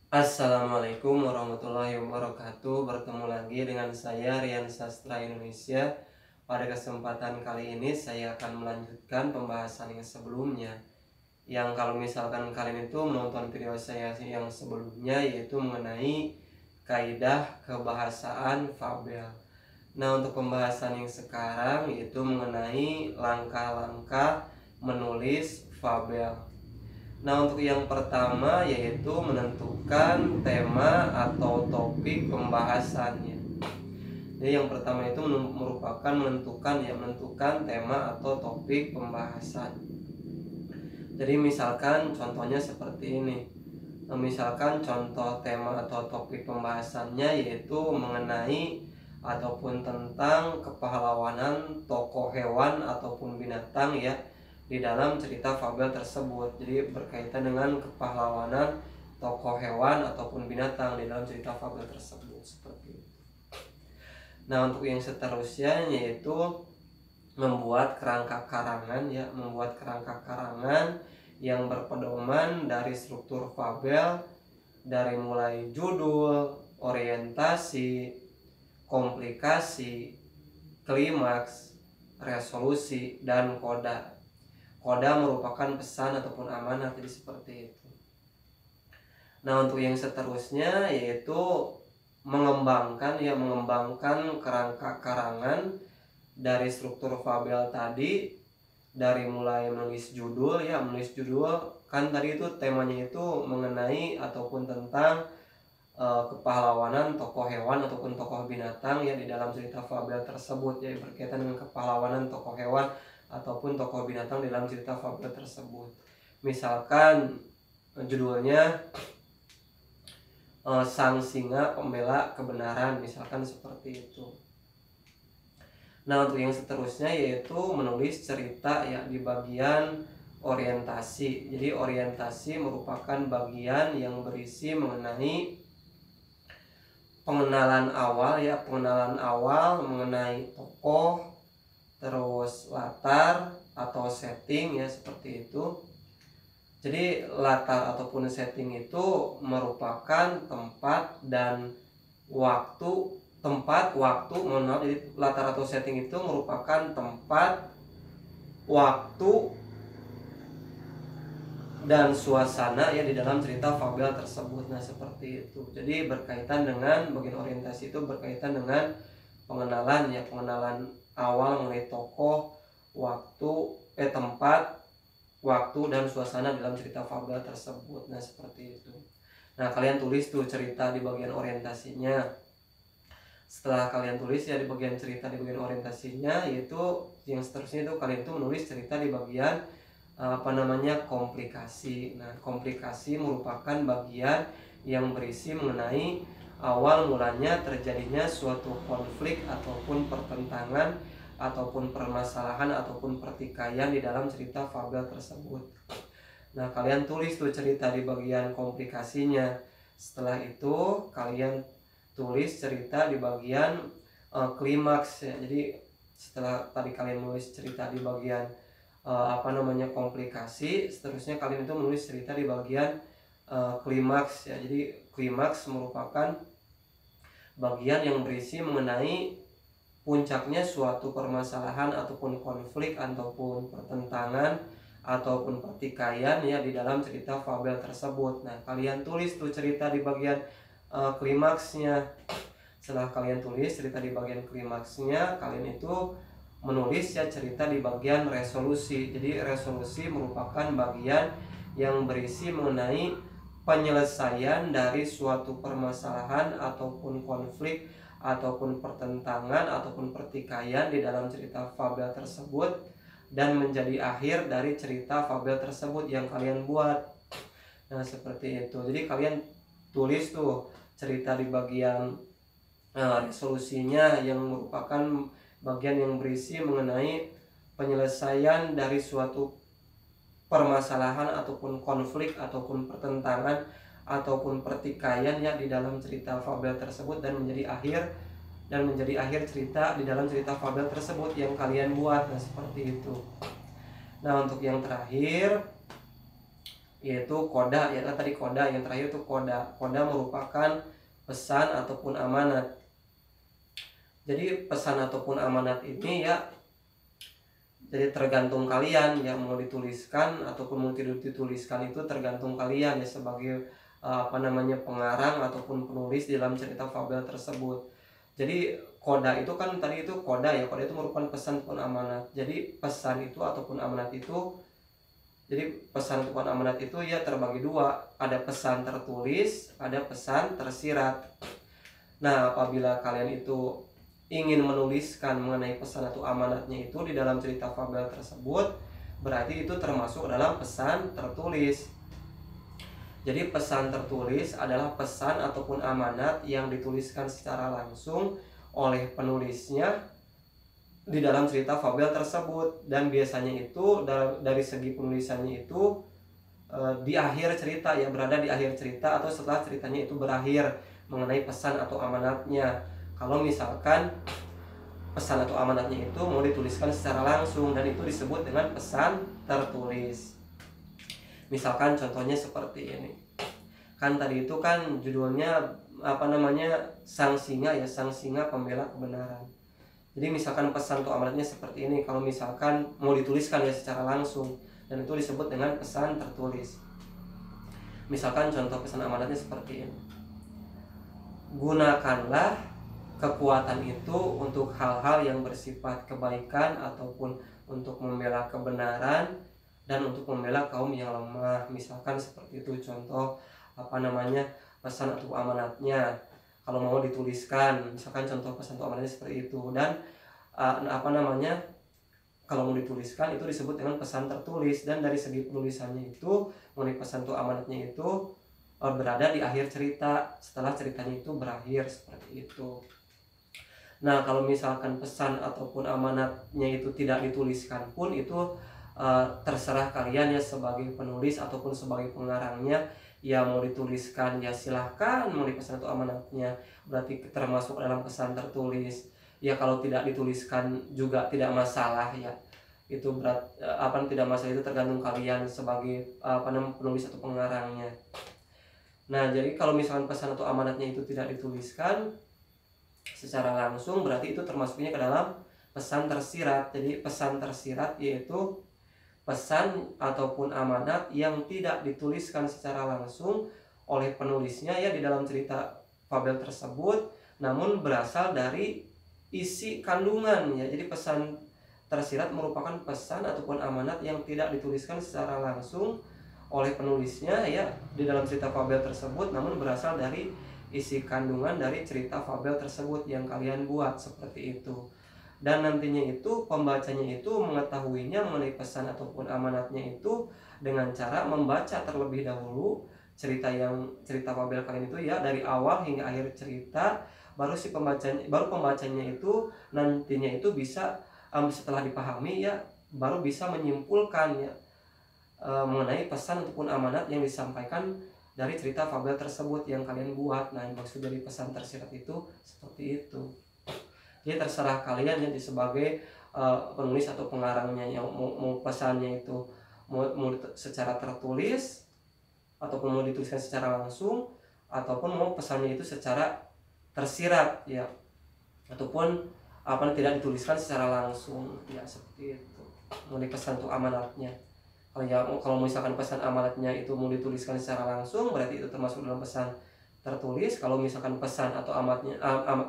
Assalamualaikum warahmatullahi wabarakatuh. Bertemu lagi dengan saya Rian Sastra Indonesia. Pada kesempatan kali ini saya akan melanjutkan pembahasan yang sebelumnya. Yang kalau misalkan kalian itu menonton video saya yang sebelumnya, yaitu mengenai kaidah kebahasaan fabel. Nah, untuk pembahasan yang sekarang yaitu mengenai langkah-langkah menulis fabel. Nah, untuk yang pertama yaitu menentukan tema atau topik pembahasannya. Jadi yang pertama itu merupakan menentukan tema atau topik pembahasan. Jadi misalkan contohnya seperti ini. Misalkan contoh tema atau topik pembahasannya yaitu mengenai ataupun tentang kepahlawanan tokoh hewan ataupun binatang ya di dalam cerita fabel tersebut. Jadi berkaitan dengan kepahlawanan tokoh hewan ataupun binatang di dalam cerita fabel tersebut seperti itu. Nah, untuk yang seterusnya yaitu membuat kerangka karangan yang berpedoman dari struktur fabel, dari mulai judul, orientasi, komplikasi, klimaks, resolusi, dan koda. Koda merupakan pesan ataupun amanat, jadi seperti itu. Nah, untuk yang seterusnya yaitu mengembangkan kerangka karangan dari struktur fabel tadi, dari mulai menulis judul kan tadi itu temanya itu mengenai ataupun tentang kepahlawanan tokoh hewan ataupun tokoh binatang ya di dalam cerita fabel tersebut, ya berkaitan dengan kepahlawanan tokoh hewan ataupun tokoh binatang di dalam cerita fabel tersebut. Misalkan judulnya Sang Singa Pembela Kebenaran, misalkan seperti itu. Nah, untuk yang seterusnya yaitu menulis cerita ya di bagian orientasi. Jadi orientasi merupakan bagian yang berisi mengenai pengenalan awal mengenai tokoh, terus latar atau setting ya seperti itu. Jadi latar ataupun setting itu merupakan tempat, waktu, jadi latar atau setting itu merupakan tempat, waktu, dan suasana ya di dalam cerita fabel tersebut. Nah, seperti itu. Jadi berkaitan dengan bagian orientasi itu berkaitan dengan pengenalan awal mengenai tokoh, tempat, waktu, dan suasana dalam cerita fabel tersebut. Nah, seperti itu. Nah, kalian tulis tuh cerita di bagian orientasinya. Setelah kalian tulis ya di bagian cerita di bagian orientasinya, yaitu yang seterusnya itu kalian tuh menulis cerita di bagian komplikasi. Nah, komplikasi merupakan bagian yang berisi mengenai awal mulanya terjadinya suatu konflik ataupun pertentangan ataupun permasalahan ataupun pertikaian di dalam cerita fabel tersebut. Nah, kalian tulis tuh cerita di bagian komplikasinya. Setelah itu kalian tulis cerita di bagian klimaks ya. Jadi setelah tadi kalian nulis cerita di bagian komplikasi, seterusnya kalian itu menulis cerita di bagian klimaks ya. Jadi klimaks merupakan bagian yang berisi mengenai puncaknya suatu permasalahan ataupun konflik ataupun pertentangan ataupun pertikaian ya di dalam cerita fabel tersebut. Nah, kalian tulis tuh cerita di bagian klimaksnya. Setelah kalian tulis cerita di bagian klimaksnya, kalian itu menulis ya cerita di bagian resolusi. Jadi resolusi merupakan bagian yang berisi mengenai penyelesaian dari suatu permasalahan ataupun konflik ataupun pertentangan ataupun pertikaian di dalam cerita fabel tersebut dan menjadi akhir dari cerita fabel tersebut yang kalian buat. Nah, seperti itu. Jadi kalian tulis tuh cerita di bagian resolusinya yang merupakan bagian yang berisi mengenai penyelesaian dari suatu permasalahan ataupun konflik ataupun pertentangan ataupun pertikaian ya di dalam cerita fabel tersebut dan menjadi akhir cerita di dalam cerita fabel tersebut yang kalian buat. Nah, seperti itu. Nah, untuk yang terakhir yaitu koda, ya tadi koda, yang terakhir itu koda. Koda merupakan pesan ataupun amanat. Jadi pesan ataupun amanat ini ya, jadi tergantung kalian ya, mau dituliskan ataupun mau tidak dituliskan itu tergantung kalian ya, sebagai pengarang ataupun penulis dalam cerita fabel tersebut. Jadi koda itu kan tadi itu koda ya, koda itu merupakan pesan ataupun amanat. Jadi pesan itu ataupun amanat itu, jadi pesan ataupun amanat itu ya terbagi dua, ada pesan tertulis, ada pesan tersirat. Nah, apabila kalian itu ingin menuliskan mengenai pesan atau amanatnya itu di dalam cerita fabel tersebut, berarti itu termasuk dalam pesan tertulis. Jadi pesan tertulis adalah pesan ataupun amanat yang dituliskan secara langsung oleh penulisnya di dalam cerita fabel tersebut, dan biasanya itu dari segi penulisannya itu di akhir cerita ya, berada di akhir cerita atau setelah ceritanya itu berakhir mengenai pesan atau amanatnya. Kalau misalkan pesan atau amanatnya itu mau dituliskan secara langsung, dan itu disebut dengan pesan tertulis. Misalkan contohnya seperti ini. Kan tadi itu kan judulnya Sang Singa ya, Sang Singa Pembela Kebenaran. Jadi misalkan pesan atau amanatnya seperti ini, kalau misalkan mau dituliskan ya secara langsung, dan itu disebut dengan pesan tertulis. Misalkan contoh pesan amanatnya seperti ini. Gunakanlah kekuatan itu untuk hal-hal yang bersifat kebaikan ataupun untuk membela kebenaran dan untuk membela kaum yang lemah. Misalkan seperti itu contoh pesan atau amanatnya kalau mau dituliskan. Misalkan contoh pesan atau amanatnya seperti itu. Dan kalau mau dituliskan itu disebut dengan pesan tertulis, dan dari segi penulisannya itu mengenai pesan atau amanatnya itu berada di akhir cerita, setelah ceritanya itu berakhir, seperti itu. Nah, kalau misalkan pesan ataupun amanatnya itu tidak dituliskan pun, itu terserah kalian ya sebagai penulis ataupun sebagai pengarangnya. Ya mau dituliskan ya silahkan, mau pesan atau amanatnya berarti termasuk dalam pesan tertulis. Ya kalau tidak dituliskan juga tidak masalah ya, itu tidak masalah, itu tergantung kalian sebagai penulis atau pengarangnya. Nah, jadi kalau misalkan pesan atau amanatnya itu tidak dituliskan secara langsung, berarti itu termasuknya ke dalam pesan tersirat. Jadi pesan tersirat yaitu pesan ataupun amanat yang tidak dituliskan secara langsung oleh penulisnya ya di dalam cerita fabel tersebut, namun berasal dari isi kandungan ya. Jadi pesan tersirat merupakan pesan ataupun amanat yang tidak dituliskan secara langsung oleh penulisnya ya di dalam cerita fabel tersebut, namun berasal dari isi kandungan dari cerita fabel tersebut yang kalian buat, seperti itu. Dan nantinya itu pembacanya itu mengetahuinya mengenai pesan ataupun amanatnya itu dengan cara membaca terlebih dahulu cerita fabel kalian itu ya dari awal hingga akhir cerita, baru pembacanya itu nantinya itu bisa setelah dipahami ya baru bisa menyimpulkan ya mengenai pesan ataupun amanat yang disampaikan dari cerita fabel tersebut yang kalian buat. Nah, maksud dari pesan tersirat itu seperti itu. Jadi terserah kalian ya sebagai penulis atau pengarangnya yang mau pesannya itu mau secara tertulis ataupun mau dituliskan secara langsung, ataupun mau pesannya itu secara tersirat ya, ataupun tidak dituliskan secara langsung ya, seperti itu mengenai pesan untuk amanatnya. Kalau misalkan pesan amanatnya itu mau dituliskan secara langsung, berarti itu termasuk dalam pesan tertulis. Kalau misalkan pesan atau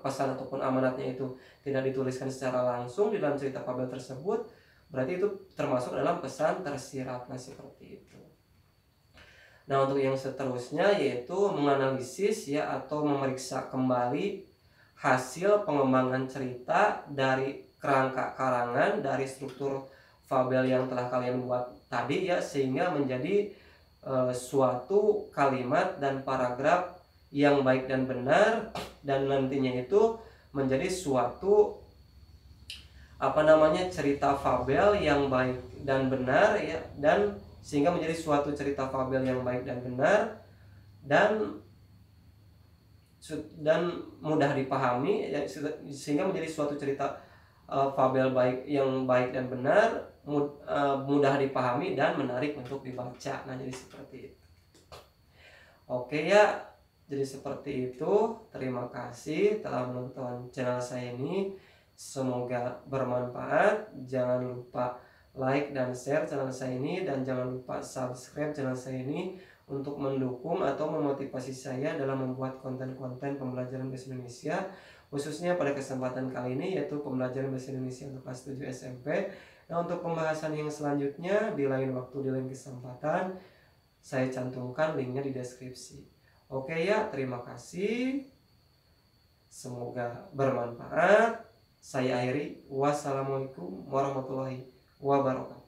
pesan ataupun amanatnya itu tidak dituliskan secara langsung di dalam cerita fabel tersebut, berarti itu termasuk dalam pesan tersirat. Nah, seperti itu. Nah, untuk yang seterusnya yaitu menganalisis ya atau memeriksa kembali hasil pengembangan cerita dari kerangka karangan dari struktur fabel yang telah kalian buat tadi ya, sehingga menjadi suatu kalimat dan paragraf yang baik dan benar, dan nantinya itu menjadi suatu cerita fabel yang baik dan benar ya, dan sehingga menjadi suatu cerita fabel yang baik dan benar dan mudah dipahami ya, sehingga menjadi suatu cerita fabel baik dan benar, mudah dipahami dan menarik untuk dibaca. Nah, jadi seperti itu. Oke ya, jadi seperti itu. Terima kasih telah menonton channel saya ini. Semoga bermanfaat. Jangan lupa like dan share channel saya ini, dan jangan lupa subscribe channel saya ini untuk mendukung atau memotivasi saya dalam membuat konten-konten pembelajaran bahasa Indonesia, khususnya pada kesempatan kali ini, yaitu pembelajaran bahasa Indonesia untuk kelas 7 SMP. Nah, untuk pembahasan yang selanjutnya di lain waktu, di lain kesempatan, saya cantumkan linknya di deskripsi. Oke ya, terima kasih. Semoga bermanfaat. Saya akhiri. Wassalamualaikum warahmatullahi wabarakatuh.